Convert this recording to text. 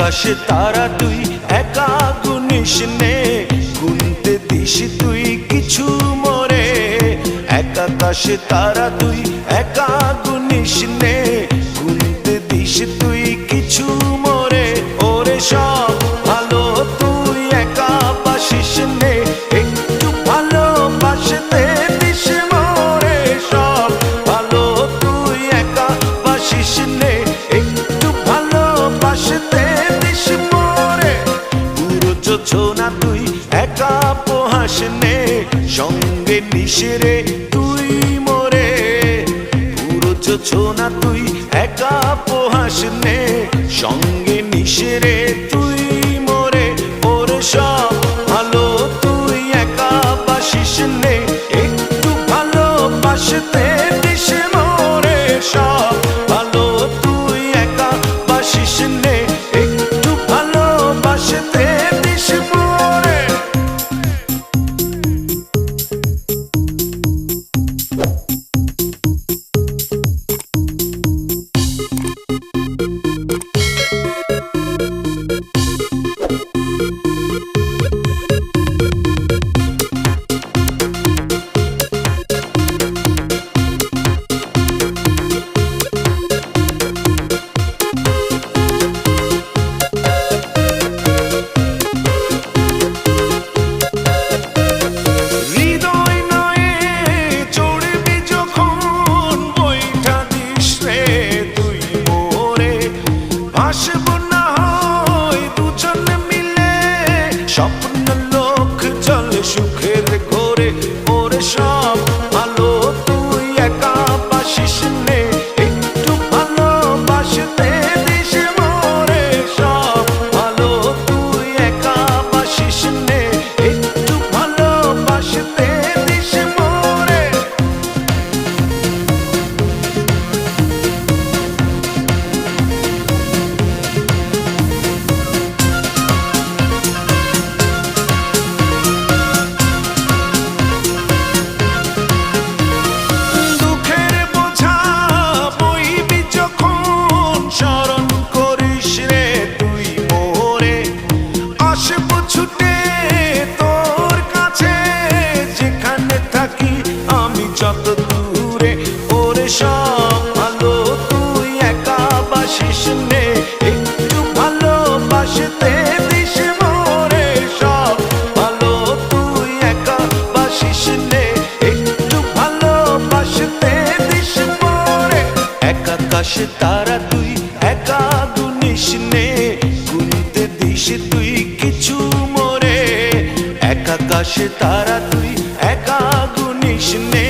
আকাশে তারা তুই একা গুনিস নে, গুনতে দিস তুই কিছু মোরে। এক আকাশে তারা তুই একা গুনিস নে, গুনতে দিস তুই কিছু মোরে। ওরে সব ভালো তুই একা বাসিস নে, একটু ভালোবাসতে দিস মোরে। সব ভালো তুই একা বাসিস নে, একটু ভালোবাসতে দিস মোরে। পুরো যোছনা তুই একা পোহাস নে, সঙ্গে নিস রে তুই মোরে। পুরো যোছনা তুই একা পোহাস নে, সঙ্গে নিস রে তুই মোরে। ওরে সব ভালো তুই একা বাসিস নে, একটু ভালোবাসতে দিস মোরে। সব ভালো তুই একা বাসিস নে, একটু ভালোবাসতে দিস মোরে। আসবো না হয় দুজন মিলে, স্বপ্ন লোক চলে সুখের ঘরে। ওরে সব ভালো তুই একা বাসিস নে, একটু ভালোবাসতে দিস মোরে। সব ভালো তুই একা বাসিস নে, একটু ভালোবাসতে দিস মোরে। যত দূরে ওরে সব ভালো তুই একা বাসিস নে, একটু ভালোবাসতে দিস মোরে। সব ভালো তুই একা বাসিস নে, একটু ভালোবাসতে দিস মোরে। এক আকাশে তারা তুই একা গুনিস নে, গুনতে দিস তুই কিছু মোরে। এক আকাশে তারা তুই একা গুনিস নে,